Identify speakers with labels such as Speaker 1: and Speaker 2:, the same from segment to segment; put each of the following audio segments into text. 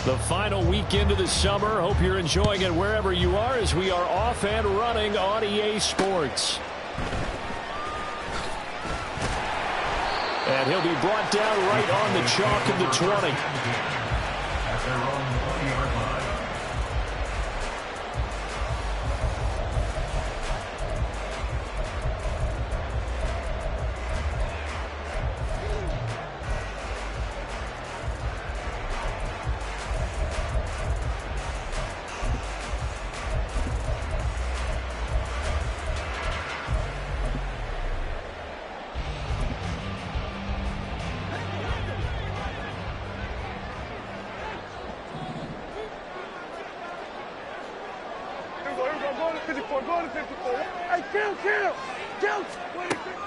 Speaker 1: The final weekend of the summer. Hope you're enjoying it wherever you are as we are off and running on EA Sports. And he'll be brought down right on the chalk of the 20.
Speaker 2: At their own 20-yard line.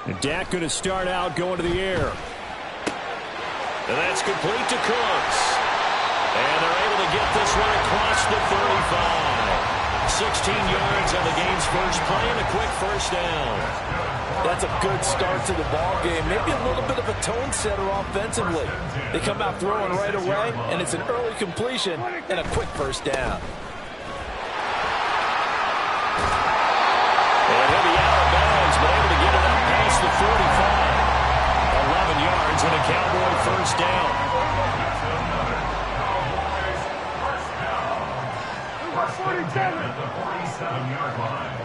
Speaker 1: And Dak going to start out going to the air. And that's complete to Cooks. And they're able to get this one across the 35. 16 yards on the game's first play and a quick first down.
Speaker 3: That's a good start to the ball game. Maybe a little bit of a tone setter offensively. They come out throwing right away, and it's an early completion and a quick first down.
Speaker 1: And he'll be out of bounds, but able to get it up past the 45. 11 yards and a Cowboy first down.
Speaker 2: At the 47-yard line.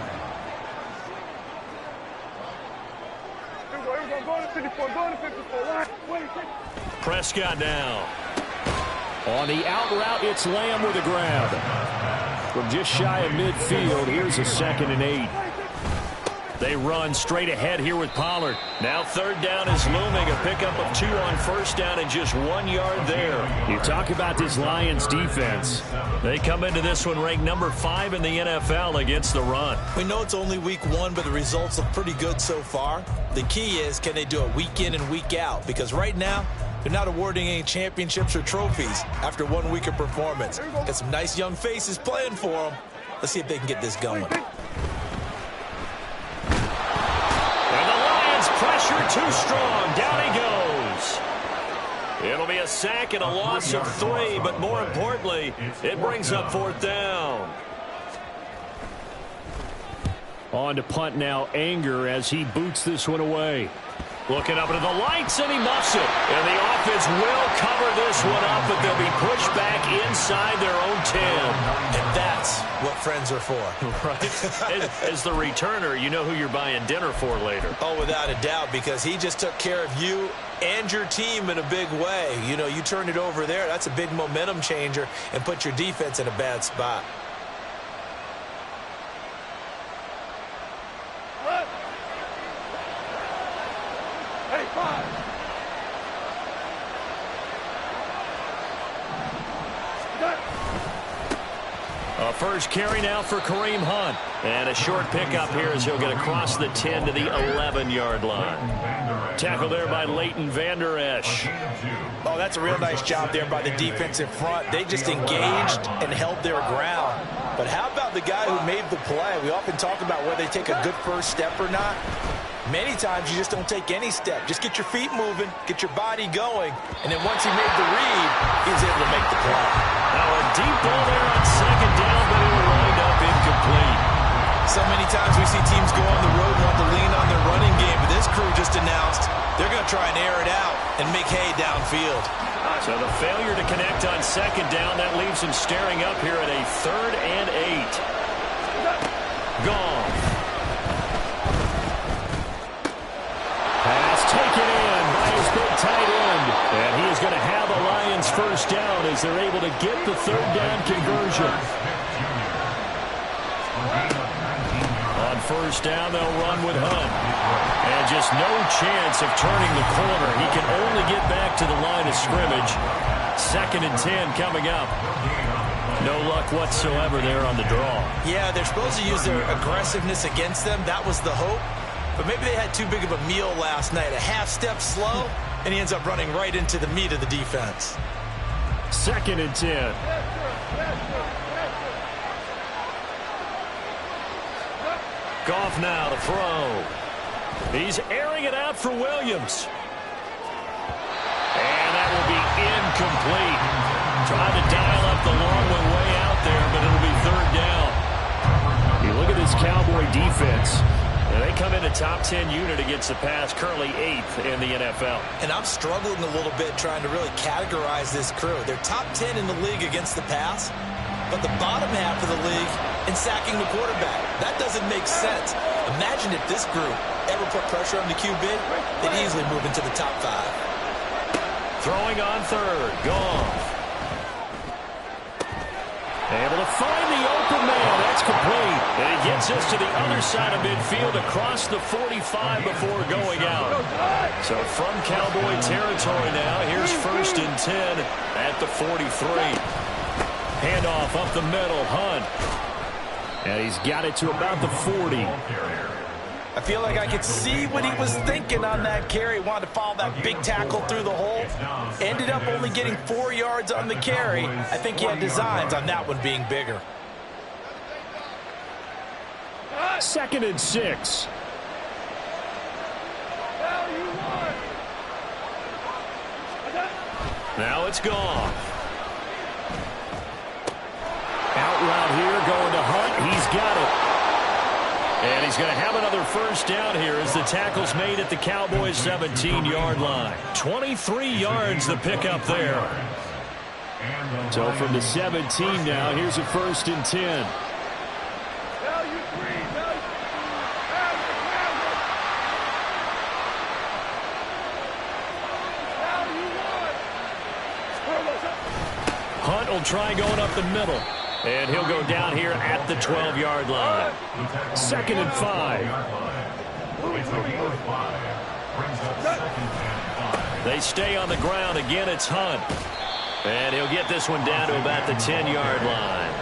Speaker 1: Prescott now. On the out route, it's Lamb with a grab. From just shy of midfield, here's a 2nd and 8. They run straight ahead here with Pollard. Now 3rd down is looming. A pickup of 2 on first down and just 1 yard there. You talk about this Lions defense. They come into this one ranked number 5 in the NFL against the run.
Speaker 3: We know it's only week 1, but the results look pretty good so far. The key is, can they do it week in and week out? Because right now, they're not awarding any championships or trophies after 1 week of performance. Got some nice young faces playing for them. Let's see if they can get this going.
Speaker 1: Pressure too strong. Down he goes. It'll be a sack and a loss of 3, but more importantly, it brings up 4th down. On to punt now, Anger, as he boots this one away. Looking up into the lights, and he muffs it. And the offense will cover this one up, but they'll be pushed back inside their own 10.
Speaker 3: And that's what friends are for.
Speaker 1: Right. As the returner, you know who you're buying dinner for later.
Speaker 3: Oh, without a doubt, because he just took care of you and your team in a big way. You know, you turned it over there. That's a big momentum changer and put your defense in a bad spot.
Speaker 1: A first carry now for Kareem Hunt. And a short pickup here as he'll get across the 10 to the 11-yard line. Tackle there by Leighton Vander Esch.
Speaker 3: Oh, that's a real nice job there by the defensive front. They just engaged and held their ground. But how about the guy who made the play? We often talk about whether they take a good first step or not. Many times you just don't take any step. Just get your feet moving, get your body going, and then once he made the read, he was able to make the play.
Speaker 1: Now a deep ball there on 2nd down, but it will wind up incomplete.
Speaker 3: So many times we see teams go on the road and want to lean on their running game, but this crew just announced they're going to try and air it out and make hay downfield.
Speaker 1: So the failure to connect on 2nd down, that leaves him staring up here at a 3rd and 8. Gone. Pass taken in by his big tight end. And he is going to have a Lions first down as they're able to get the 3rd down conversion. On first down, they'll run with Hunt. And just no chance of turning the corner. He can only get back to the line of scrimmage. 2nd and 10 coming up. No luck whatsoever there on the draw.
Speaker 3: Yeah, they're supposed to use their aggressiveness against them. That was the hope. But maybe they had too big of a meal last night. A half step slow, and he ends up running right into the meat of the defense.
Speaker 1: 2nd and 10. Goff now to throw. He's airing it out for Williams. And that will be incomplete. Trying to dial up the long way out there, but it'll be third down. You look at this Cowboy defense. And they come in a top 10 unit against the pass, currently 8th in the NFL.
Speaker 3: And I'm struggling a little bit trying to really categorize this crew. They're top 10 in the league against the pass, but the bottom half of the league in sacking the quarterback. That doesn't make sense. Imagine if this group ever put pressure on the QB, they'd easily move into the top 5.
Speaker 1: Throwing on third, Goff. Able to find the open man. That's complete. And he gets us to the other side of midfield across the 45 before going out. So from Cowboy territory now, here's 1st and 10 at the 43. Handoff up the middle, Hunt. And he's got it to about the 40.
Speaker 3: I feel like I could see what he was thinking on that carry. Wanted to follow that big tackle through the hole. Ended up only getting 4 yards on the carry. I think he had designs on that one being bigger.
Speaker 1: 2nd and 6. Now it's gone. Out route here, going to Hunt. He's got it. And he's going to have another first down here as the tackle's made at the Cowboys' 17-yard line. 23 yards the pickup there. So from the 17 now, here's a 1st and 10. Hunt will try going up the middle. And he'll go down here at the 12-yard line. 2nd and 5. They stay on the ground. Again, it's Hunt. And he'll get this one down to about the 10-yard line.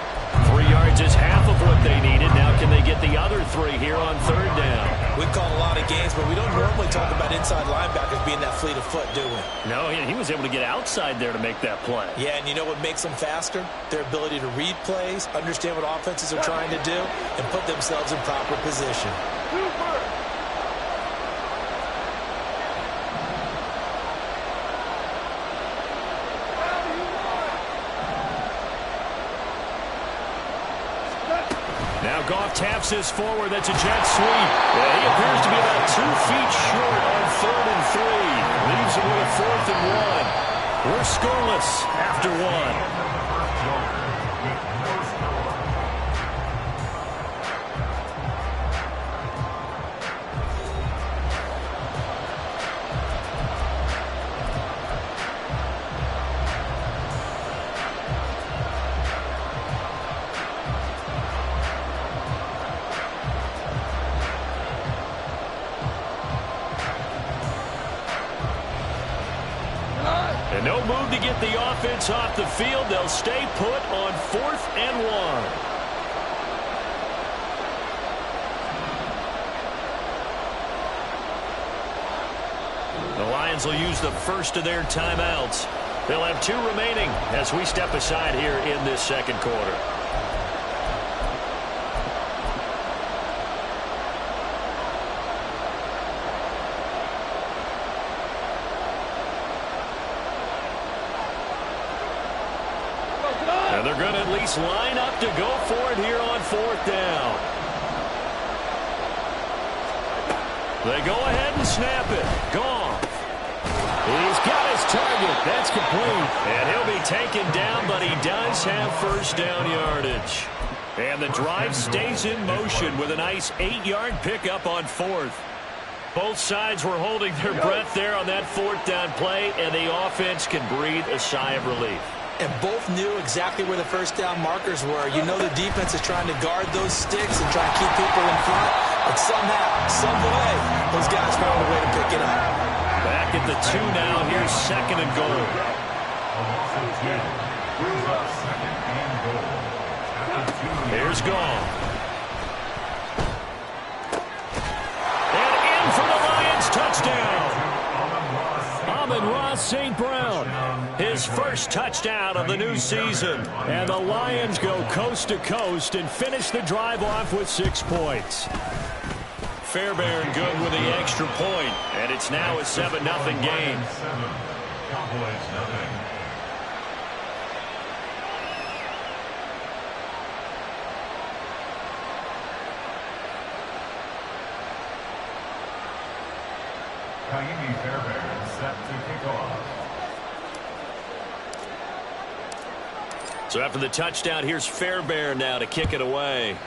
Speaker 1: 3 yards is half of what they needed. Now can they get the other 3 here on third down?
Speaker 3: We've called a lot of games, but we don't normally talk about inside linebackers being that fleet of foot, do we?
Speaker 1: No, he was able to get outside there to make that play.
Speaker 3: Yeah, and you know what makes them faster? Their ability to read plays, understand what offenses are trying to do, and put themselves in proper position.
Speaker 1: Now Goff taps this forward. That's a jet sweep. Yeah, he appears to be about 2 feet short on 3rd and 3. Leaves him with a 4th and 1. We're scoreless after 1. And no move to get the offense off the field. They'll stay put on 4th and 1. The Lions will use the first of their timeouts. They'll have 2 remaining as we step aside here in this second quarter. And they're going to at least line up to go for it here on 4th down. They go ahead and snap it. Goff. He's got his target. That's complete. And he'll be taken down, but he does have first down yardage. And the drive stays in motion with a nice 8-yard pickup on 4th. Both sides were holding their breath there on that 4th down play, and the offense can breathe a sigh of relief.
Speaker 3: And both knew exactly where the first down markers were. You know the defense is trying to guard those sticks and try to keep people in front. But somehow, some way, those guys found a way to pick it up.
Speaker 1: Back at the 2 now. Here's 2nd and goal. Here's Goff. And in for the Lions touchdown. Amon-Ra St. Brown. His first touchdown of the new season. And the Lions go coast to coast and finish the drive off with 6 points. Fairbairn good with the extra point, and it's now a 7-0 game.
Speaker 2: Fairbairn set to kick off.
Speaker 1: So after the touchdown, here's Fairbairn now to kick it away.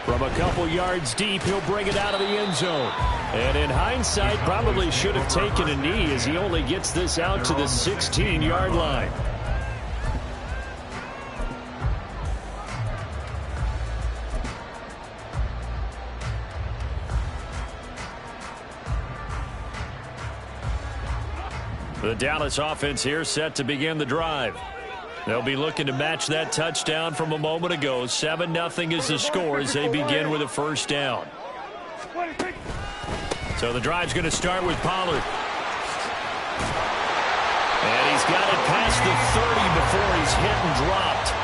Speaker 1: From a couple yards deep, he'll bring it out of the end zone. And in hindsight, probably should have taken a knee as he only gets this out to the 16-yard line. The Dallas offense here set to begin the drive. They'll be looking to match that touchdown from a moment ago. 7-0 is the score as they begin with a first down. So the drive's going to start with Pollard. And he's got it past the 30 before he's hit and dropped.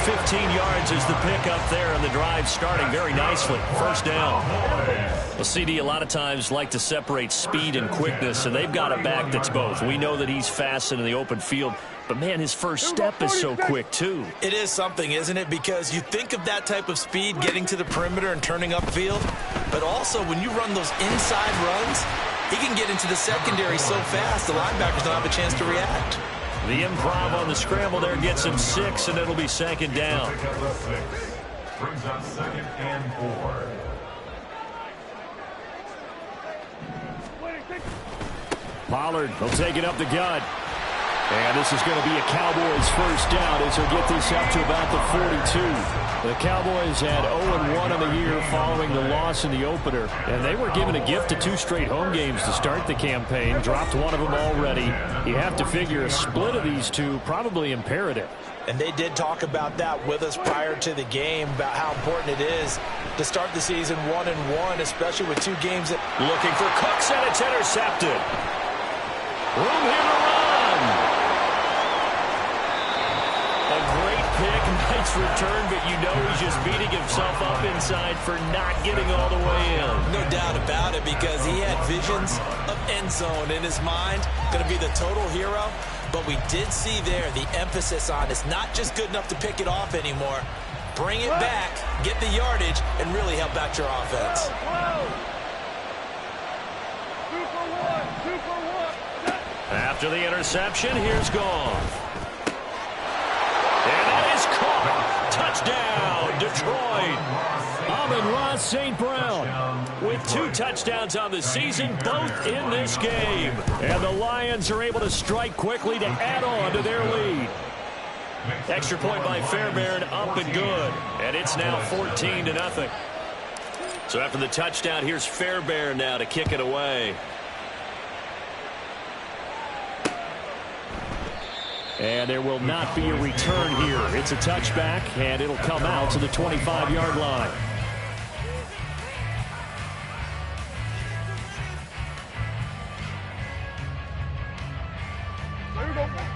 Speaker 1: 15 yards is the pickup there, and the drive starting very nicely. First down. Well, CD a lot of times like to separate speed and quickness, and they've got a back that's both. We know that he's fast in the open field, but, man, his first step is so quick, too.
Speaker 3: It is something, isn't it? Because you think of that type of speed getting to the perimeter and turning upfield, but also when you run those inside runs, he can get into the secondary so fast the linebackers don't have a chance to react.
Speaker 1: The improv on the scramble there gets him 6, and it'll be second down.
Speaker 2: Brings up 2nd and 4.
Speaker 1: Pollard will take it up the gut. And this is going to be a Cowboys first down as he'll get this up to about the 42. The Cowboys had 0-1 on the year following the loss in the opener. And they were given a gift of 2 straight home games to start the campaign. Dropped one of them already. You have to figure a split of these two probably imperative.
Speaker 3: And they did talk about that with us prior to the game, about how important it is to start the season 1-1, especially with 2 games that...
Speaker 1: Looking for Cooks, and it's intercepted. Room here to run. A great pick, nice return, but you know he's just beating himself up inside for not getting all the way in.
Speaker 3: No doubt about it, because he had visions of end zone in his mind, going to be the total hero. But we did see there the emphasis on it's not just good enough to pick it off anymore. Bring it back, get the yardage, and really help out your offense.
Speaker 2: 2 for 1, 2 for 1.
Speaker 1: After the interception, here's Goff. And that is caught. Touchdown, Detroit. Amon-Ra St. Brown with 2 touchdowns on the season, both in this game. And the Lions are able to strike quickly to add on to their lead. Extra point by Fairbairn, up and good. And it's now 14-0. So after the touchdown, here's Fairbairn now to kick it away. And there will not be a return here. It's a touchback, and it'll come out to the 25-yard line.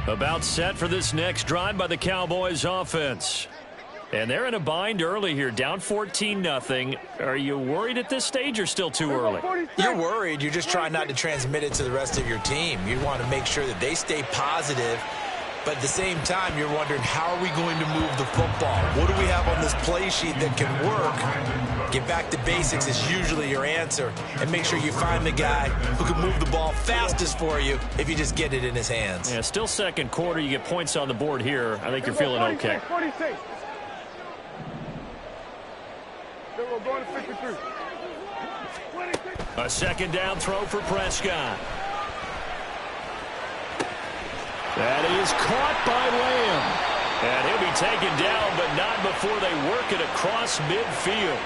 Speaker 1: About set for this next drive by the Cowboys offense. And they're in a bind early here, down 14-0. Are you worried at this stage or still too early?
Speaker 3: You're worried. You're just trying not to transmit it to the rest of your team. You want to make sure that they stay positive. But at the same time, you're wondering, how are we going to move the football? What do we have on this play sheet that can work? Get back to basics is usually your answer. And make sure you find the guy who can move the ball fastest for you if you just get it in his hands.
Speaker 1: Yeah, still second quarter. You get points on the board here. I think you're feeling okay.
Speaker 2: 46. We're going to 53.
Speaker 1: A second down throw for Prescott. That is caught by Lamb. And he'll be taken down, but not before they work it across midfield.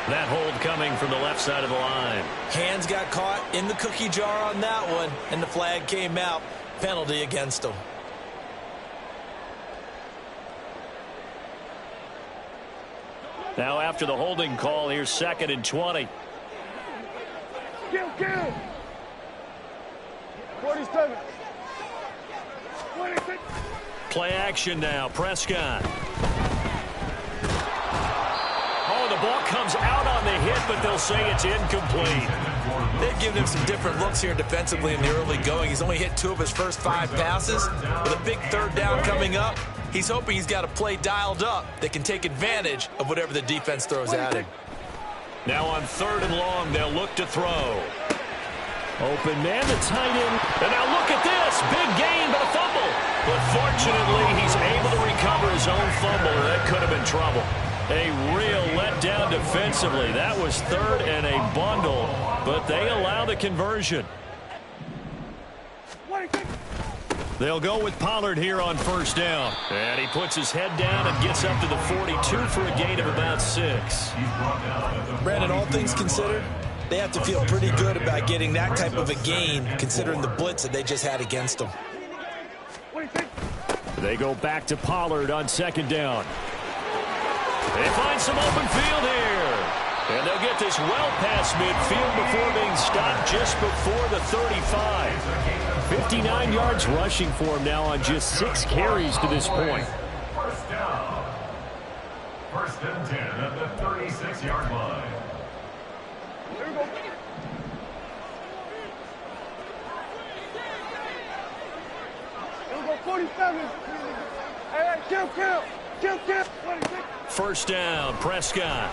Speaker 1: That hold coming from the left side of the line.
Speaker 3: Hands got caught in the cookie jar on that one, and the flag came out. Penalty against him.
Speaker 1: Now after the holding call, here's 2nd and 20.
Speaker 2: Kill. 47. 26.
Speaker 1: Play action now. Prescott. Oh, the ball comes out on the hit, but they'll say it's incomplete.
Speaker 3: They've given him some different looks here defensively in the early going. He's only hit 2 of his first 5 passes. With a big 3rd down coming up, he's hoping he's got a play dialed up that can take advantage of whatever the defense throws at him.
Speaker 1: Now on 3rd and long, they'll look to throw. Open man, the tight end. And now look at this. Big gain, but a fumble. But fortunately, he's able to recover his own fumble, or that could have been trouble. A real letdown defensively. That was 3rd and a bundle, but they allow the conversion. They'll go with Pollard here on 1st down. And he puts his head down and gets up to the 42 for a gain of about 6.
Speaker 3: Brandon, all things considered, they have to feel pretty good about getting that type of a gain, considering the blitz that they just had against them.
Speaker 1: They go back to Pollard on 2nd down. They find some open field here. And they'll get this well past midfield before being stopped just before the 35. 59 yards rushing for him now on just 6 carries to this point.
Speaker 4: 1st down. 1st and 10 at the 36-yard line.
Speaker 2: Here we go. Here we go, 47. Hey, kill. 26.
Speaker 1: 1st down, Prescott.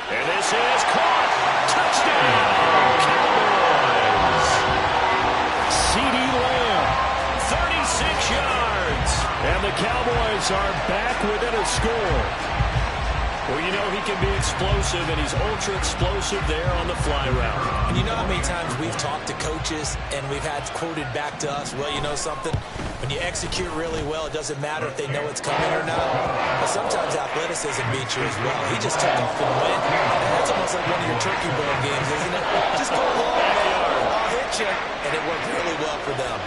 Speaker 1: And this is caught. Touchdown, Cowboys. C.D. Lamb, 36 yards. And the Cowboys are back within a score. Well, you know he can be explosive, and he's ultra-explosive there on the fly route.
Speaker 3: And you know how many times we've talked to coaches and we've had quoted back to us, well, you know something? When you execute really well, it doesn't matter if they know it's coming or not. But sometimes athleticism beats you as well. He just took off and went. That's almost like one of your turkey bowl games, isn't it? Just go along, I'll hit you. And it worked really well for them.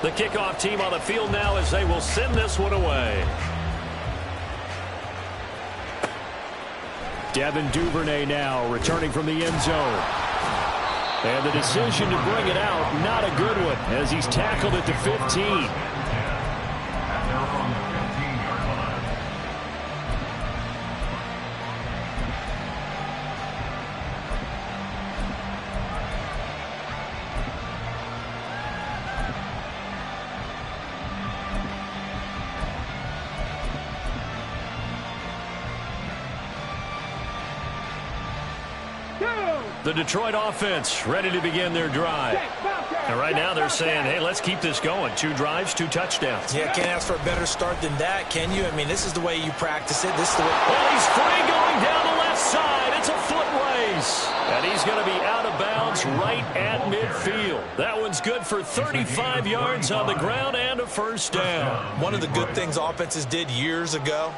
Speaker 1: The kickoff team on the field now as they will send this one away. Devin Duvernay now returning from the end zone. And the decision to bring it out, not a good one, as he's tackled at the 15. The Detroit offense ready to begin their drive. And right now they're saying, hey, let's keep this going. 2 drives, 2 touchdowns.
Speaker 3: Yeah, can't ask for a better start than that, can you? I mean, this is the way you practice it. This is the way.
Speaker 1: Oh, he's free going down the left side. It's a foot race. And he's going to be out of bounds right at midfield. That one's good for 35 yards on the ground and a 1st down.
Speaker 3: One of the good things offenses did years ago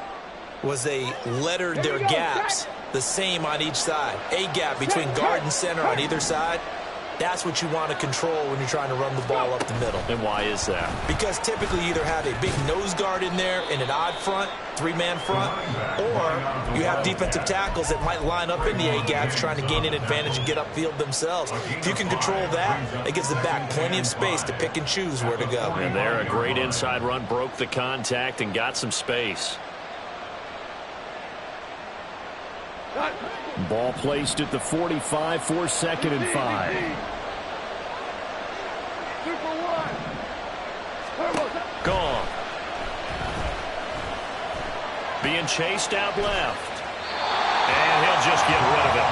Speaker 3: was they lettered their gaps the same on each side. A gap between guard and center on either side. That's what you want to control when you're trying to run the ball up the middle.
Speaker 1: And why is that?
Speaker 3: Because typically you either have a big nose guard in there in an odd front, 3-man front, or you have defensive tackles that might line up in the A-gaps trying to gain an advantage and get upfield themselves. If you can control that, it gives the back plenty of space to pick and choose where to go.
Speaker 1: And there, a great inside run, broke the contact and got some space. Ball placed at the 45 for 2nd and 5. Gone. Being chased out left. And he'll just get rid of it.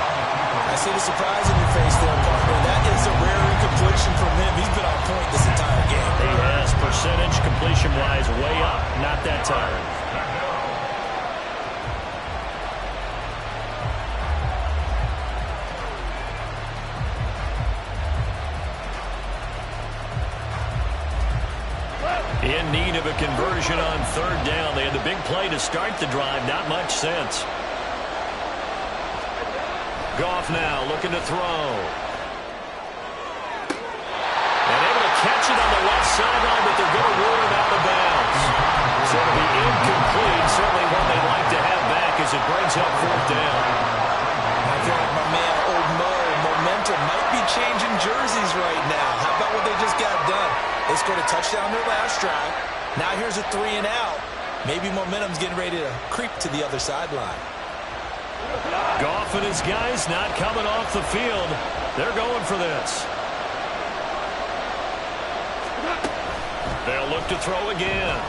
Speaker 3: I see the surprise in your face there, partner. That is a rare incompletion from him. He's been on point this entire game.
Speaker 1: He has percentage completion-wise way up. Not that time. In need of a conversion on 3rd down. They had the big play to start the drive. Not much sense. Goff now looking to throw. And able to catch it on the left sideline, but they're going to rule him out of bounds. So it'll be incomplete. Certainly one they'd like to have back as it brings up fourth down.
Speaker 3: I feel like my man, Old Mo, momentum might be changing jerseys right now. How about what they just got done? They scored a touchdown their last drive. Now here's a 3 and out. Maybe momentum's getting ready to creep to the other sideline.
Speaker 1: Goff and his guys not coming off the field. They're going for this. They'll look to throw again.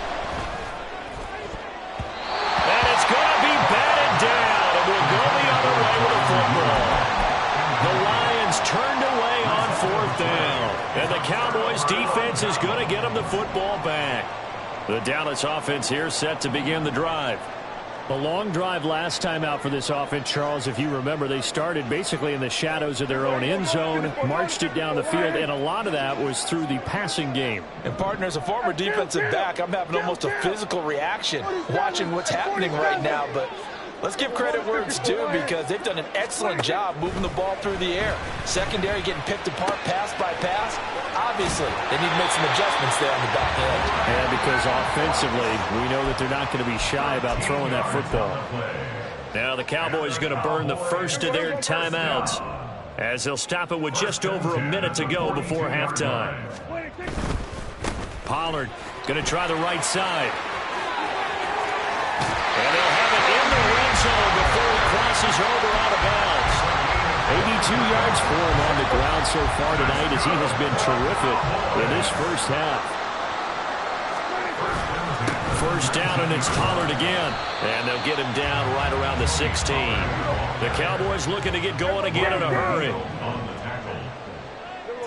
Speaker 1: And it's going to be batted down. It will go the other way with a football. The Lions turned away on fourth down. And the Cowboys defense is going to get them the football back. The Dallas offense here set to begin the drive. The long drive last time out for this offense, Charles, if you remember, they started basically in the shadows of their own end zone, marched it down the field, and a lot of that was through the passing game.
Speaker 3: And, partner, as a former defensive back, I'm having almost a physical reaction watching what's happening right now. But let's give credit where it's due because they've done an excellent job moving the ball through the air. Secondary getting picked apart pass by pass. Obviously, they need to make some adjustments there on the back end.
Speaker 1: Yeah, because offensively, we know that they're not going to be shy about throwing that football. Now the Cowboys going to burn the first of their timeouts as they'll stop it with just over a minute to go before halftime. Pollard going to try the right side. And they'll have it in the red zone before he crosses over out of bounds. 82 yards for him on the ground so far tonight as he has been terrific in this first half. First down, and it's Pollard again. And they'll get him down right around the 16. The Cowboys looking to get going again in a hurry.
Speaker 4: On the tackle.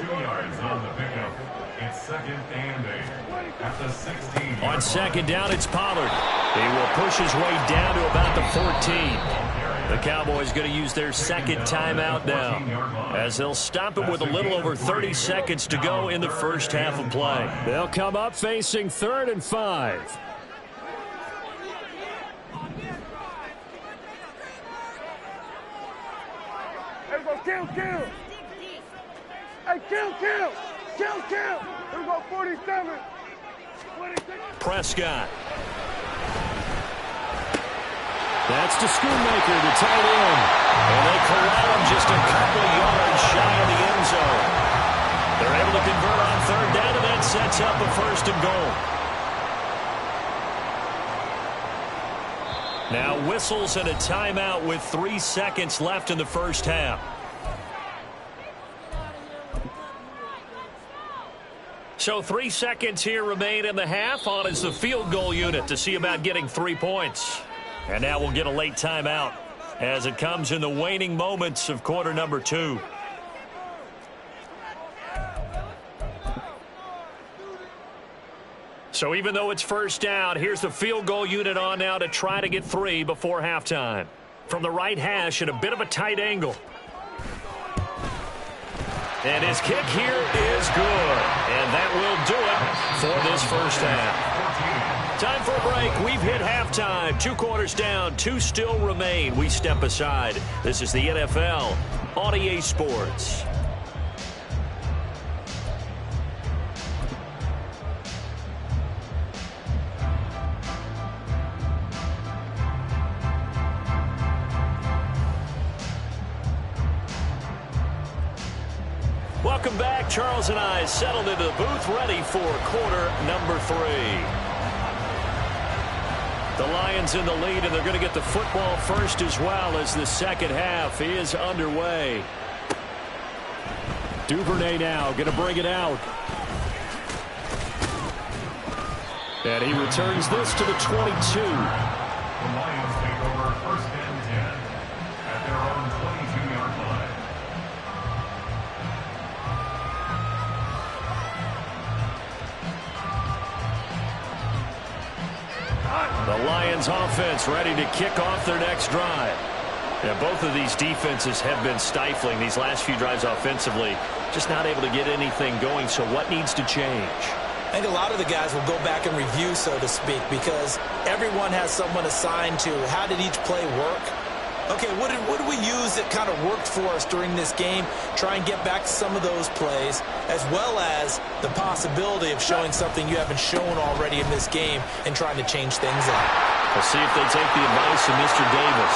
Speaker 4: 2 yards on the pickup. It's 2nd and 8 at the 16.
Speaker 1: On second down, it's Pollard. He will push his way down to about the 14. The Cowboys going to use their second timeout now as they'll stop it with a little over 30 seconds to go in the first half of play. They'll come up facing 3rd and 5.
Speaker 2: Here we go, kill. Hey, kill. Here we go, 47. 26.
Speaker 1: Prescott. That's to Schoonmaker, the tight end. And they corral him just a couple yards shy of the end zone. They're able to convert on 3rd down, and that sets up a 1st and goal. Now whistles and a timeout with 3 seconds left in the first half. So 3 seconds here remain in the half. On is the field goal unit to see about getting 3 points. And now we'll get a late timeout as it comes in the waning moments of quarter number 2. So even though it's first down, here's the field goal unit on now to try to get 3 before halftime. From the right hash at a bit of a tight angle. And his kick here is good. And that will do it for this first half. Time for a break. We've hit halftime. 2 quarters down. 2 still remain. We step aside. This is the NFL on EA Sports. Welcome back. Charles and I settled into the booth ready for quarter number 3. The Lions in the lead, and they're going to get the football first as well as the second half is underway. Duvernay now going to bring it out. And he returns this to the 22.
Speaker 4: The Lions take over 1st and 10 at their own 22-yard line.
Speaker 1: The Lions offense ready to kick off their next drive. Now, both of these defenses have been stifling these last few drives offensively. Just not able to get anything going, so what needs to change?
Speaker 3: I think a lot of the guys will go back and review, so to speak, because everyone has someone assigned to how did each play work. Okay, what do we use that kind of worked for us during this game? Try and get back to some of those plays, as well as the possibility of showing something you haven't shown already in this game and trying to change things up.
Speaker 1: We'll see if they take the advice of Mr. Davis.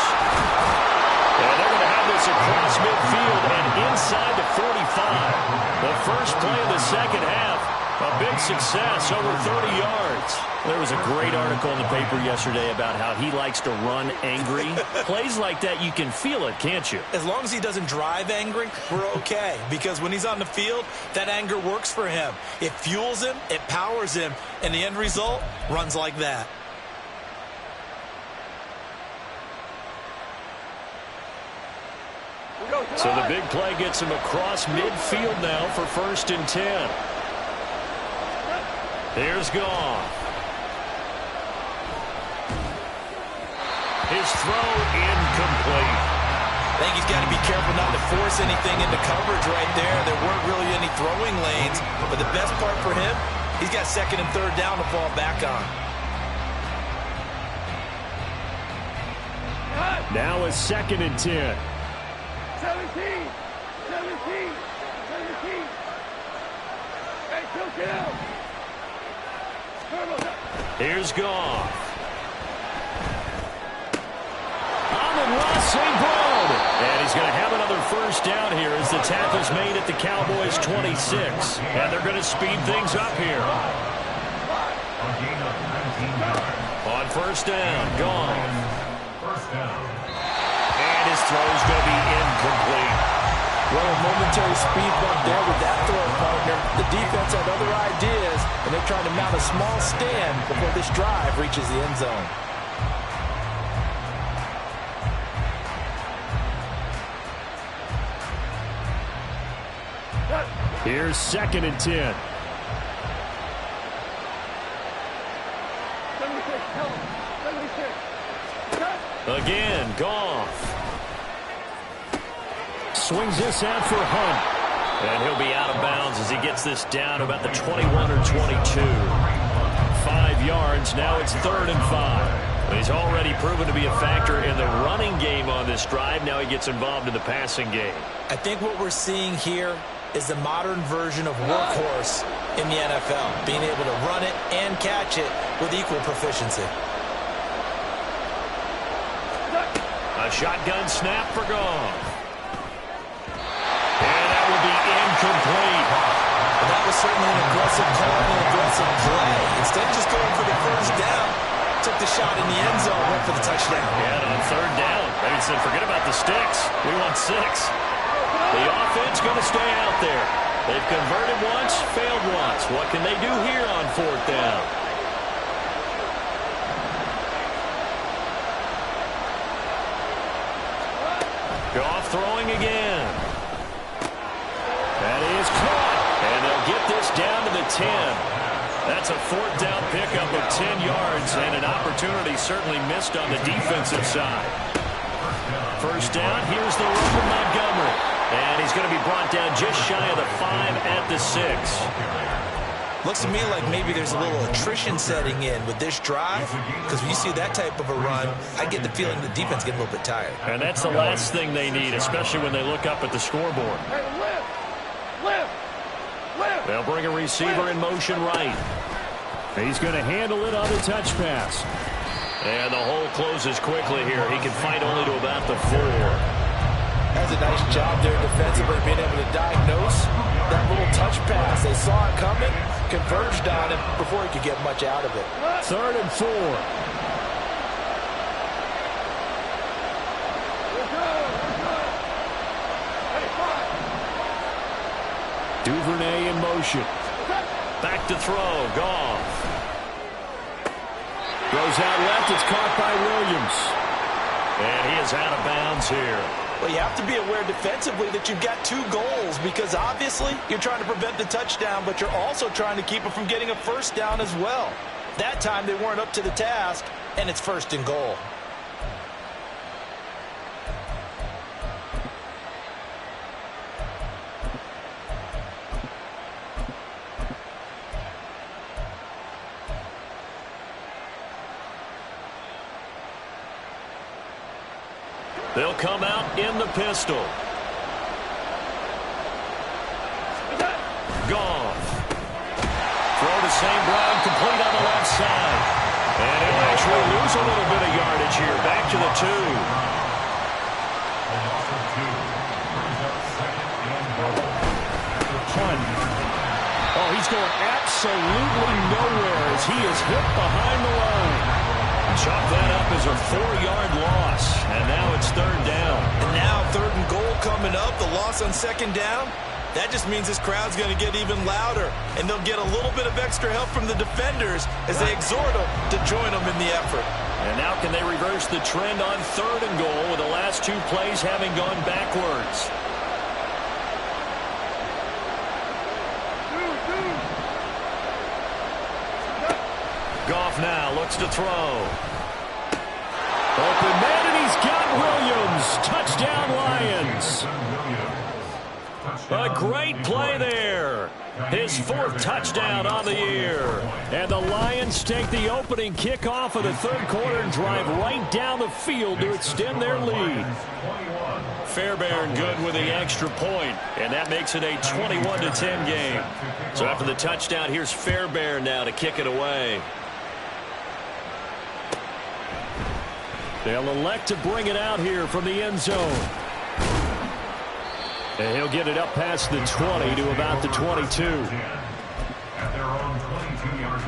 Speaker 1: And they're going to have this across midfield and inside the 45. The first play of the second half, a big success, over 30 yards. There was a great article in the paper yesterday about how he likes to run angry. Plays like that, you can feel it, can't you?
Speaker 3: As long as he doesn't drive angry, we're okay. Because when he's on the field, that anger works for him. It fuels him, it powers him, and the end result runs like that.
Speaker 1: So the big play gets him across midfield now for 1st and 10. Here's Goff. His throw incomplete.
Speaker 3: I think he's got to be careful not to force anything into coverage right there. There weren't really any throwing lanes. But the best part for him, he's got 2nd and 3rd down to fall back on.
Speaker 1: Now a 2nd and 10.
Speaker 2: 17. Hey, get out.
Speaker 1: Here's Goff. Amon-Ra St. Brown. And he's going to have another 1st down here as the tackle's made at the Cowboys' 26. And they're going to speed things up here. On 1st down, Goff. And his throw's going to be incomplete.
Speaker 3: Well, a momentary speed bump there with that throw partner. The defense had other ideas, and they're trying to mount a small stand before this drive reaches the end zone.
Speaker 1: Here's 2nd and 10. 76. Again, Goff. Swings this out for Hunt. And he'll be out of bounds as he gets this down about the 21 or 22. 5 yards. Now it's 3rd and 5. He's already proven to be a factor in the running game on this drive. Now he gets involved in the passing game.
Speaker 3: I think what we're seeing here is the modern version of workhorse in the NFL, being able to run it and catch it with equal proficiency.
Speaker 1: A shotgun snap for Goff. And that will be incomplete.
Speaker 3: Well, that was certainly an aggressive call and an aggressive play. Instead of just going for the 1st down, took the shot in the end zone, went for the touchdown.
Speaker 1: Yeah, and on 3rd down, they said, forget about the sticks. We want 6. The offense going to stay out there. They've converted once, failed once. What can they do here on 4th down? Goff throwing again. That is caught. And they'll get this down to the 10. That's a 4th down pickup of 10 yards and an opportunity certainly missed on the defensive side. 1st down, here's the run from Montgomery. And he's going to be brought down just shy of the 5 at the 6.
Speaker 3: Looks to me like maybe there's a little attrition setting in with this drive, because when you see that type of a run, I get the feeling the defense getting a little bit tired.
Speaker 1: And that's the last thing they need, especially when they look up at the scoreboard.
Speaker 2: Hey, lift.
Speaker 1: They'll bring a receiver in motion right. He's going to handle it on the touch pass. And the hole closes quickly here. He can fight only to about the 4.
Speaker 3: That's a nice job there defensively, being able to diagnose that little touch pass. They saw it coming, converged on him before he could get much out of it.
Speaker 1: 3rd and 4. Duvernay in motion. Back to throw. Goff. Goes out left. It's caught by Williams. And he is out of bounds here.
Speaker 3: Well, you have to be aware defensively that you've got 2 goals, because obviously you're trying to prevent the touchdown, but you're also trying to keep it from getting a 1st down as well. That time they weren't up to the task, and it's 1st and goal.
Speaker 1: They'll come out in the pistol. Goff. Throw to St. Brown, complete on the left side. And he'll actually lose a little bit of yardage here. Back to the 2. Oh, he's going absolutely nowhere as he is hit behind the line. Chalk that up as a 4-yard loss. And now it's 3rd down.
Speaker 3: And now 3rd and goal coming up. The loss on 2nd down. That just means this crowd's going to get even louder. And they'll get a little bit of extra help from the defenders as they exhort them to join them in the effort.
Speaker 1: And now can they reverse the trend on 3rd and goal with the last 2 plays having gone backwards? Goff now looks to throw. Open man, and he's got Williams. Touchdown, Lions. A great play there. His 4th touchdown on the year. And the Lions take the opening kickoff of the 3rd quarter and drive right down the field to extend their lead. Fairbairn good with the extra point, and that makes it a 21-10 game. So after the touchdown, here's Fairbairn now to kick it away. They'll elect to bring it out here from the end zone. And he'll get it up past the 20 to about the 22.
Speaker 4: At their own 22-yard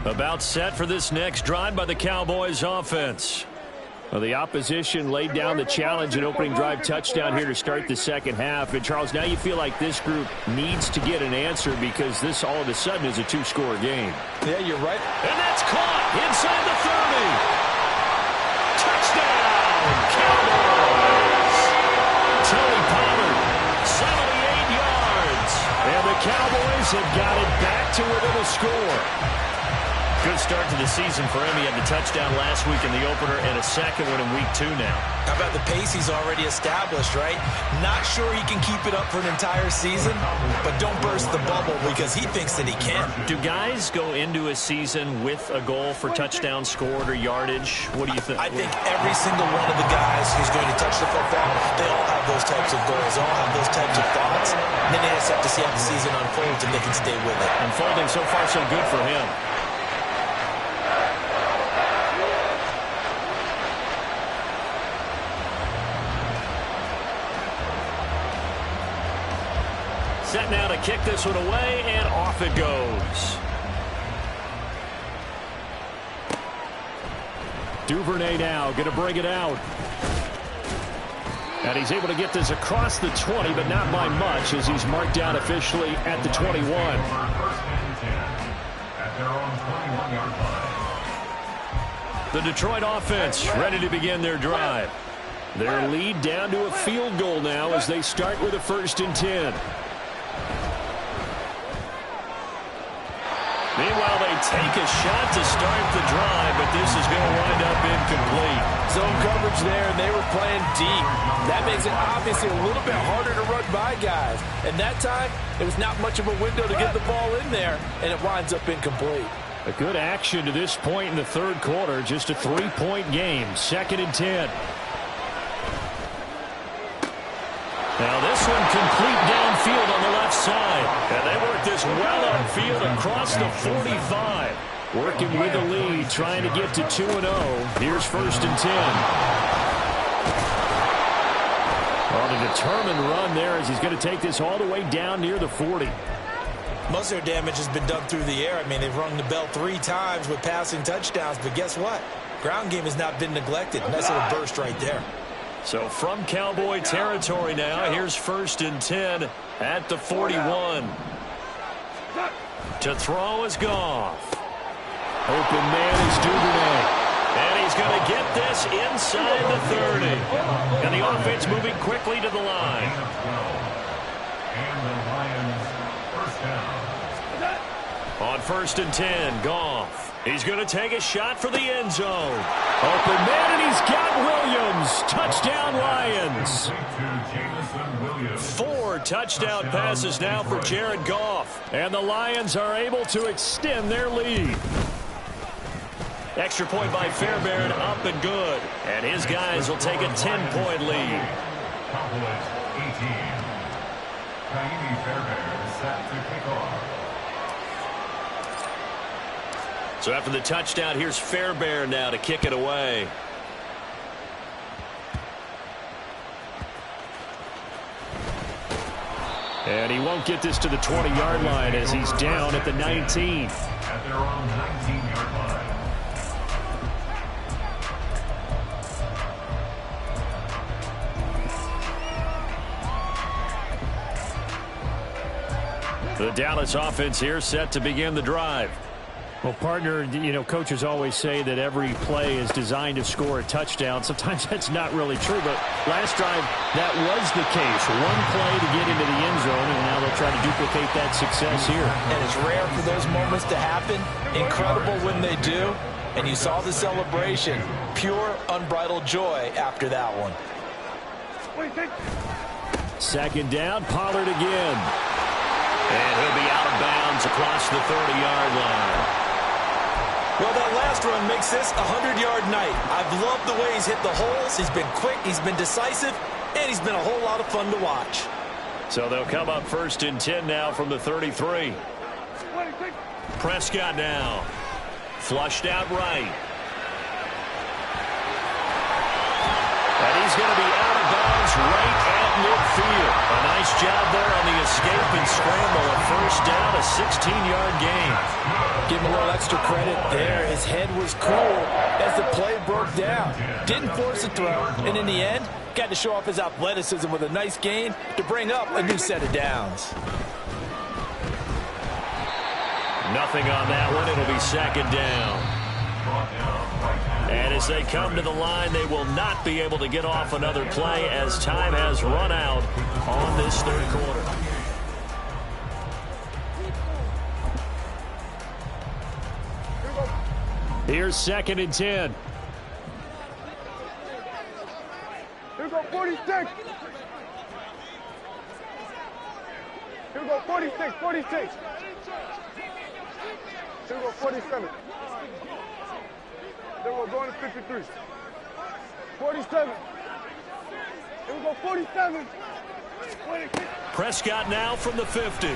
Speaker 4: line.
Speaker 1: About set for this next drive by the Cowboys offense. Well, the opposition laid down the challenge and opening drive touchdown here to start the 2nd half. And, Charles, now you feel like this group needs to get an answer because this all of a sudden is a 2-score game.
Speaker 3: Yeah, you're right.
Speaker 1: And that's caught inside the 30. Touchdown, Cowboys. Tony Pollard, 78 yards. And the Cowboys have got it back to within a score. Good start to the season for him. He had the touchdown last week in the opener and a 2nd one in week 2 now.
Speaker 3: How about the pace he's already established, right? Not sure he can keep it up for an entire season, but don't burst the bubble because he thinks that he can.
Speaker 1: Do guys go into a season with a goal for touchdown scored or yardage? What do you think?
Speaker 3: I think every single one of the guys who's going to touch the football, they all have those types of goals. They all have those types of thoughts. And then they just have to see how the season unfolds and they can stay with it.
Speaker 1: Unfolding so far so good for him. Set now to kick this one away, and off it goes. Duvernay now going to bring it out. And he's able to get this across the 20, but not by much as he's marked down officially at the 21. The Detroit offense ready to begin their drive. Their lead down to a field goal now as they start with a 1st and 10. Meanwhile, they take a shot to start the drive, but this is going to wind up incomplete.
Speaker 5: Zone coverage there, and they were playing deep. That makes it obviously a little bit harder to run by guys. And that time, it was not much of a window to get the ball in there, and it winds up incomplete.
Speaker 1: A good action to this point in the 3rd quarter. Just a 3-point game. 2nd and 10. Now this one complete downfield on the left side. And they work this well upfield across the 45. Working with the lead, trying to get to 2-0. Here's 1st and 10. On a determined run there as he's going to take this all the way down near the 40.
Speaker 3: Most of their damage has been done through the air. I mean, they've rung the bell 3 times with passing touchdowns. But guess what? Ground game has not been neglected. Nice little burst right there.
Speaker 1: So from Cowboy territory now, here's 1st and 10 at the 41. To throw is Goff. Open man is Duvernay. And he's going to get this inside the 30. And the offense moving quickly to the line.
Speaker 4: And the Lions first down.
Speaker 1: On 1st and 10, Goff. He's going to take a shot for the end zone. Open man, and he's got Williams. Touchdown, Lions. 4 touchdown passes now for Jared Goff. And the Lions are able to extend their lead. Extra point by Fairbairn, up and good. And his guys will take a 10-point lead.
Speaker 4: Compliment 18. Fairbairn set to kick off.
Speaker 1: So after the touchdown, here's Fairbairn now to kick it away. And he won't get this to the 20-yard line as he's down at the 19.
Speaker 4: At their own 19-yard line.
Speaker 1: The Dallas offense here set to begin the drive.
Speaker 6: Well, partner, you know, coaches always say that every play is designed to score a touchdown. Sometimes that's not really true, but last drive, that was the case. One play to get into the end zone, and now they'll try to duplicate that success here.
Speaker 3: And it's rare for those moments to happen. Incredible when they do. And you saw the celebration. Pure, unbridled joy after that one.
Speaker 1: Second down, Pollard again. And he'll be out of bounds across the 30-yard line.
Speaker 3: Well, that last run makes this a 100-yard night. I've loved the way he's hit the holes. He's been quick, he's been decisive, and he's been a whole lot of fun to watch.
Speaker 1: So they'll come up 1st and 10 now from the 33. Prescott now. Flushed out right. And he's going to be out of bounds right at midfield. A nice job there on the escape and scramble. A first down, a 16-yard gain.
Speaker 5: Give him a little extra credit there. His head was cool as the play broke down. Didn't force a throw, and in the end, got to show off his athleticism with a nice gain to bring up a new set of downs.
Speaker 1: Nothing on that one. It'll be second down. And as they come to the line, they will not be able to get off another play as time has run out on this third quarter. Here's 2nd and 10.
Speaker 2: Here we go, 46. Here we go, 46, 46. Here we go, 47. Then we're going to 53. 47. Here we go, 47.
Speaker 1: Prescott now from the 50.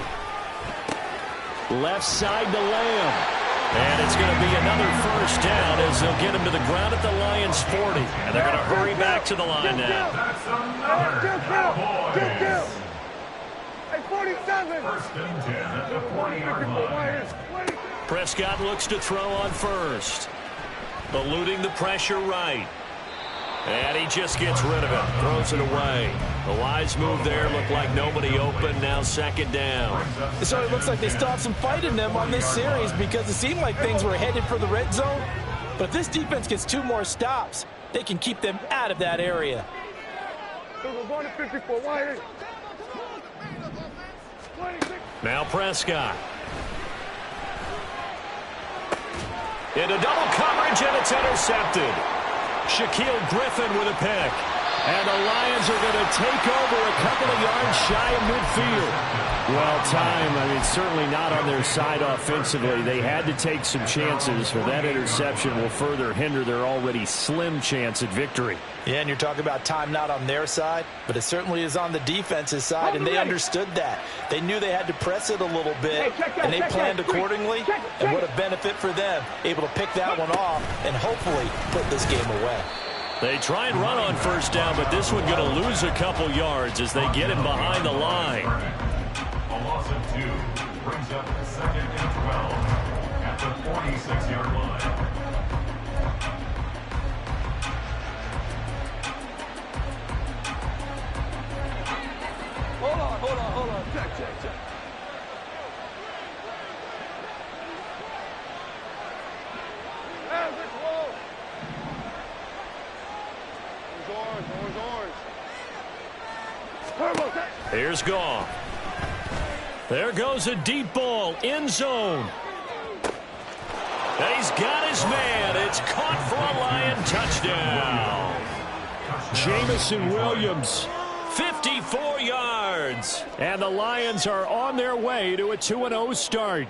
Speaker 1: Left side to Lamb. And it's going to be another first down as they'll get him to the ground at the Lions' 40. And they're going to hurry back to the line now.
Speaker 4: That's another boys.
Speaker 2: Hey, 47.
Speaker 4: 1st and 10 at the 40-yard line.
Speaker 1: Prescott looks to throw on first. Eluding the pressure right. And he just gets rid of it. Throws it away. The wise move there. Looked like nobody open. Now 2nd down.
Speaker 5: So it looks like they still have some fight in them on this series because it seemed like things were headed for the red zone. But if this defense gets 2 more stops, they can keep them out of that area.
Speaker 2: So we're going to 54. Why?
Speaker 1: Now Prescott. Into double coverage, and it's intercepted. Shaquille Griffin with a pick. And the Lions are going to take over a couple of yards shy of midfield.
Speaker 6: Well, time, certainly not on their side offensively. They had to take some chances, but that interception will further hinder their already slim chance at victory.
Speaker 3: Yeah, and you're talking about time not on their side, but it certainly is on the defense's side, and they understood that. They knew they had to press it a little bit, and they planned accordingly, and what a benefit for them, able to pick that one off and hopefully put this game away.
Speaker 1: They try and run on first down, but this one going to lose a couple yards as they get him behind the line.
Speaker 4: A loss of 2 brings up 2nd and 12 at the 46-yard line.
Speaker 2: Hold on. Check.
Speaker 1: Here's Goff. There goes a deep ball, end zone. And he's got his man. It's caught for a Lion touchdown.
Speaker 6: Jamison Williams.
Speaker 1: 54 yards.
Speaker 6: And the Lions are on their way to a 2-0 start.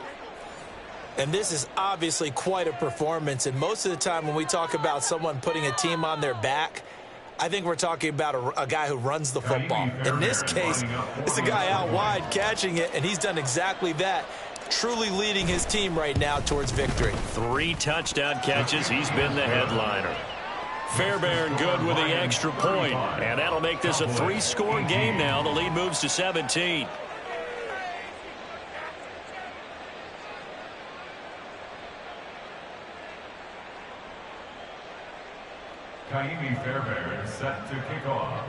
Speaker 5: And this is obviously quite a performance. And most of the time when we talk about someone putting a team on their back, I think we're talking about a guy who runs the football. In this case, it's a guy out wide catching it, and he's done exactly that, truly leading his team right now towards victory.
Speaker 1: 3 touchdown catches. He's been the headliner. Fairbairn good with the extra point, and that'll make this a 3-score game now. The lead moves to 17.
Speaker 4: Kaimi Fairbairn set to kick off.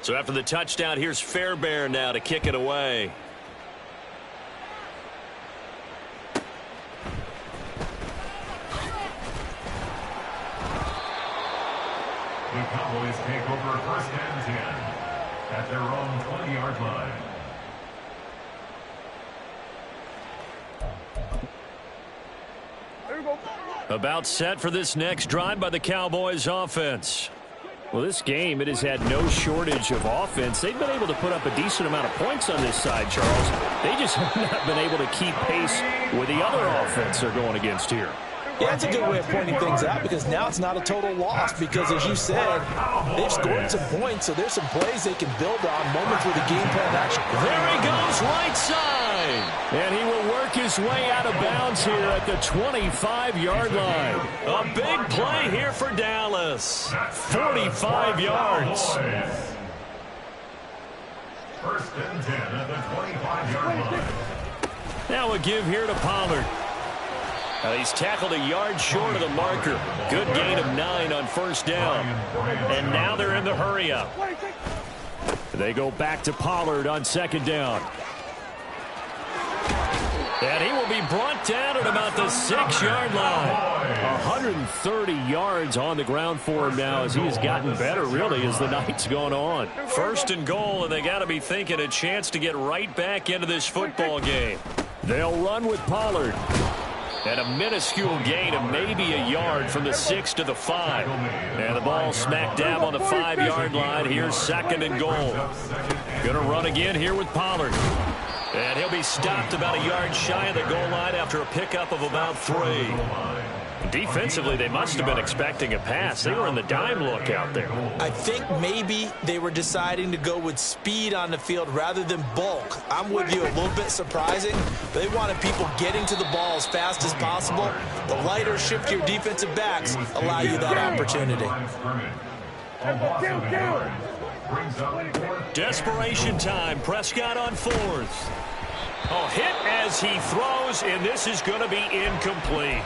Speaker 1: So after the touchdown, here's Fairbairn now to kick it away.
Speaker 4: The Cowboys take over 1st and 10 at their own 20-yard line.
Speaker 1: About set for this next drive by the Cowboys offense.
Speaker 6: Well, this game, it has had no shortage of offense. They've been able to put up a decent amount of points on this side, Charles. They just have not been able to keep pace with the other offense they're going against here.
Speaker 5: Yeah, that's a good way of pointing things out because now it's not a total loss because, as you said, they've scored some points, so there's some plays they can build on, moments where the game plan actually.
Speaker 1: There he goes, right side.
Speaker 6: And he will work his way out of bounds here at the 25-yard line.
Speaker 1: A big play here for Dallas. 45 yards.
Speaker 4: 1st and 10 at the 25-yard line.
Speaker 1: Now a give here to Pollard. He's tackled a yard short of the marker. Good gain of 9 on 1st down. And now they're in the hurry-up.
Speaker 6: They go back to Pollard on 2nd down.
Speaker 1: And he will be brought down at about the 6-yard line.
Speaker 6: 130 yards on the ground for him now as he has gotten better, really, as the night's gone on.
Speaker 1: 1st and goal, and they got to be thinking a chance to get right back into this football game.
Speaker 6: They'll run with Pollard.
Speaker 1: And a minuscule gain of maybe a yard from the 6 to the 5. And the ball smack dab on the 5-yard line. Here's 2nd and goal. Going to run again here with Pollard. And he'll be stopped about a yard shy of the goal line after a pickup of about 3. Defensively, they must have been expecting a pass. They were in the dime look out there.
Speaker 5: I think maybe they were deciding to go with speed on the field rather than bulk. I'm with you, a little bit surprising. They wanted people getting to the ball as fast as possible. The lighter, shiftier defensive backs allow you that opportunity.
Speaker 1: Desperation time. Prescott on 4th. Oh, hit as he throws, and this is going to be incomplete.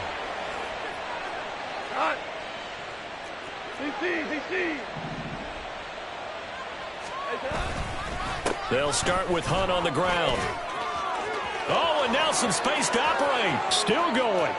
Speaker 1: They'll start with Hunt on the ground. Oh, and now some space to operate.
Speaker 6: Still going.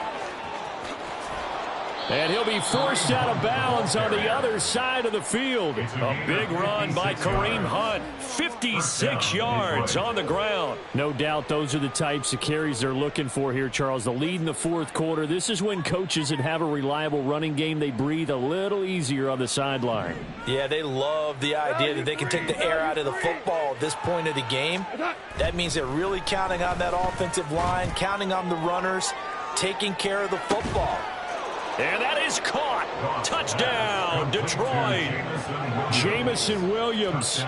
Speaker 6: And he'll be forced out of bounds on the other side of the field.
Speaker 1: A big run by Kareem Hunt. 56 yards on the ground.
Speaker 6: No doubt those are the types of carries they're looking for here, Charles. The lead in the 4th quarter. This is when coaches that have a reliable running game, they breathe a little easier on the sideline.
Speaker 5: Yeah, they love the idea that they can take the air out of the football at this point of the game. That means they're really counting on that offensive line, counting on the runners, taking care of the football.
Speaker 1: And that is caught. Touchdown, Detroit.
Speaker 6: Jamison Williams.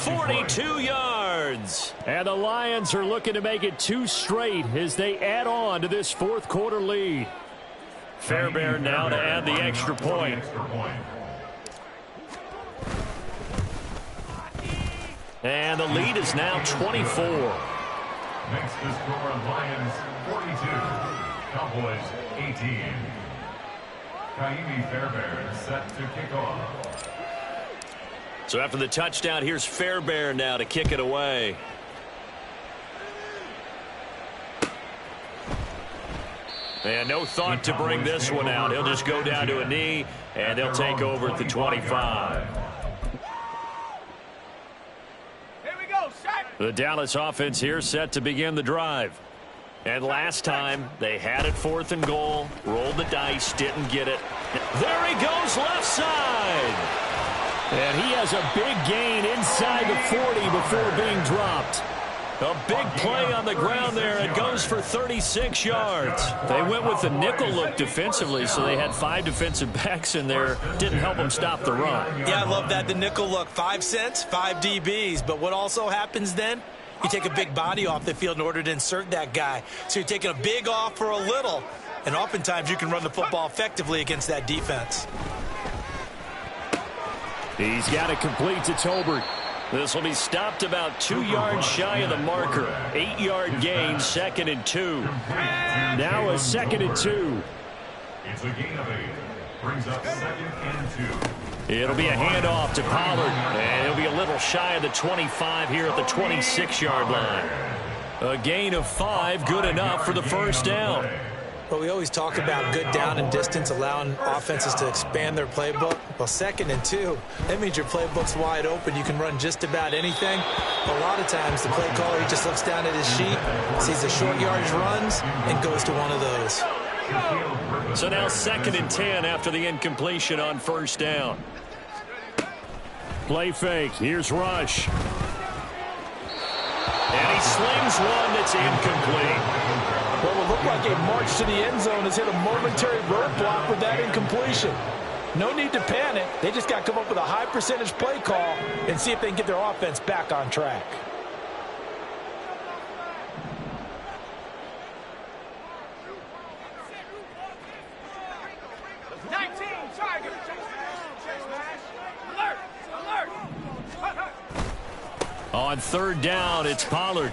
Speaker 1: 42 yards.
Speaker 6: And the Lions are looking to make it 2 straight as they add on to this 4th quarter lead.
Speaker 1: Fairbairn now to add the extra point. And the lead is now 24.
Speaker 4: Makes the score Lions 42, Cowboys 18. Kaimi Fairbairn set to kick off.
Speaker 1: So after the touchdown, here's Fairbairn now to kick it away. And no thought to bring this one out. He'll just go down to a knee, and they'll take over at the 25.
Speaker 2: Here we go, Shaq.
Speaker 1: The Dallas offense here set to begin the drive. And last time, they had it 4th and goal, rolled the dice, didn't get it. There he goes left side.
Speaker 6: And he has a big gain inside the 40 before being dropped.
Speaker 1: A big play on the ground there. It goes for 36 yards.
Speaker 6: They went with the nickel look defensively, so they had 5 defensive backs in there. Didn't help them stop the run.
Speaker 5: Yeah, I love that. The nickel look. 5 cents, 5 DBs. But what also happens then? You take a big body off the field in order to insert that guy. So you're taking a big off for a little. And oftentimes you can run the football effectively against that defense.
Speaker 6: He's got it complete to Tolbert.
Speaker 1: This will be stopped about 2 yards shy of the marker. 8-yard gain, 2nd and 2.
Speaker 6: Now a 2nd and 2.
Speaker 4: It's a gain of 8. Brings up 2nd and 2.
Speaker 1: It'll be a handoff to Pollard. And he'll be a little shy of the 25 here at the 26-yard line. A gain of 5, good enough for the first down.
Speaker 5: Well, we always talk about good down and distance, allowing offenses to expand their playbook. Well, 2nd and 2, that means your playbook's wide open. You can run just about anything. A lot of times, the play caller, he just looks down at his sheet, sees the short yardage runs, and goes to one of those.
Speaker 1: So now 2nd and 10 after the incompletion on 1st down.
Speaker 6: Play fake. Here's Rush.
Speaker 1: And he slings one that's incomplete.
Speaker 5: What will look like a march to the end zone has hit a momentary roadblock with that incompletion. No need to panic. They just got to come up with a high percentage play call and see if they can get their offense back on track.
Speaker 1: On 3rd down, it's Pollard.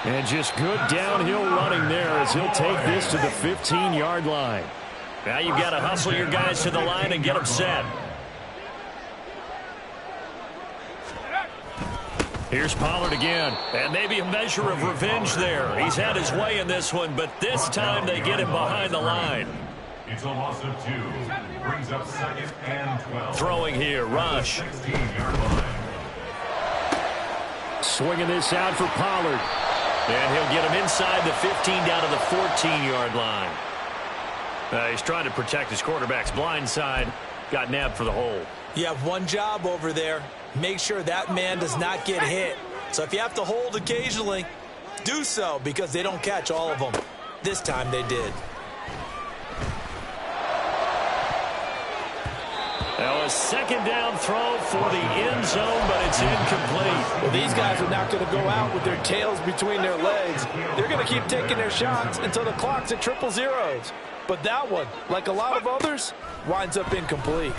Speaker 6: And just good downhill running there as he'll take this to the 15-yard line.
Speaker 1: Now you've got to hustle your guys to the line and get them set.
Speaker 6: Here's Pollard again.
Speaker 1: And maybe a measure of revenge there. He's had his way in this one, but this time they get him behind the line.
Speaker 4: It's a loss of 2. Brings up 2nd and 12.
Speaker 1: Throwing here, Rush.
Speaker 4: 16-yard line.
Speaker 6: Swinging this out for Pollard.
Speaker 1: And he'll get him inside the 15 down to the 14-yard line. He's trying to protect his quarterback's blind side. Got nabbed for the hole.
Speaker 5: You have one job over there. Make sure that man does not get hit. So if you have to hold occasionally, do so because they don't catch all of them. This time they did.
Speaker 1: Now a 2nd down throw for the end zone, but it's incomplete.
Speaker 5: Well, these guys are not going to go out with their tails between their legs. They're going to keep taking their shots until the clock's at 000. But that one, like a lot of others, winds up incomplete.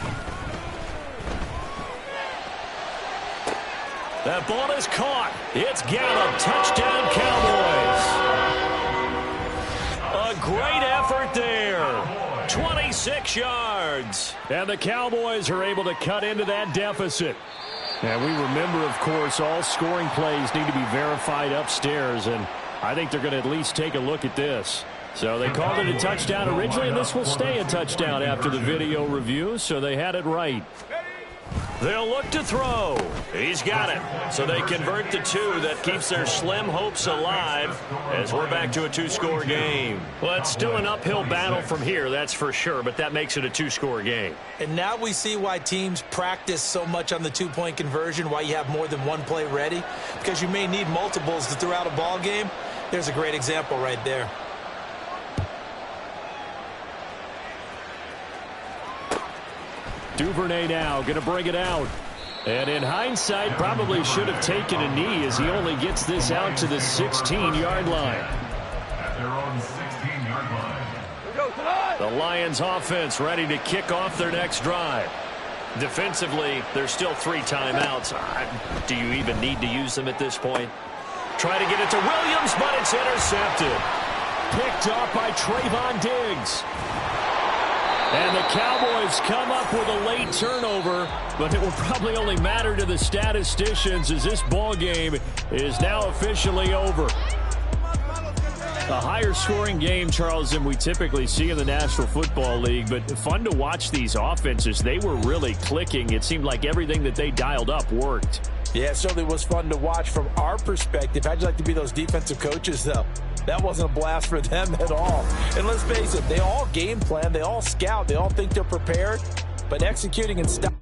Speaker 1: That ball is caught. It's Gallup. Touchdown, Cowboys. A great effort there. 26 yards.
Speaker 6: And the Cowboys are able to cut into that deficit. And we remember, of course, all scoring plays need to be verified upstairs. And I think they're going to at least take a look at this. So they called it a touchdown originally, and this will stay a touchdown after the video review. So they had it right.
Speaker 1: They'll look to throw. He's got it. So they convert the 2. That keeps their slim hopes alive as we're back to a 2-score game. Well, it's still an uphill battle from here, that's for sure, but that makes it a 2-score game.
Speaker 5: And now we see why teams practice so much on the 2-point conversion, why you have more than one play ready, because you may need multiples to throw out a ball game. There's a great example right there.
Speaker 6: Duvernay now going to bring it out. And in hindsight, probably should have taken a knee as he only gets this out to the 16-yard line.
Speaker 4: At their own 16-yard line.
Speaker 1: The Lions offense ready to kick off their next drive. Defensively, there's still 3 timeouts. Do you even need to use them at this point? Try to get it to Williams, but it's intercepted.
Speaker 6: Picked off by Trayvon Diggs. And the Cowboys come up with a late turnover, but it will probably only matter to the statisticians as this ball game is now officially over. A higher scoring game, Charles, than we typically see in the National Football League, but fun to watch these offenses. They were really clicking. It seemed like everything that they dialed up worked.
Speaker 5: Yeah, it certainly was fun to watch from our perspective. How'd you like to be those defensive coaches, though? That wasn't a blast for them at all. And let's face it, they all game plan, they all scout, they all think they're prepared, but executing and stop.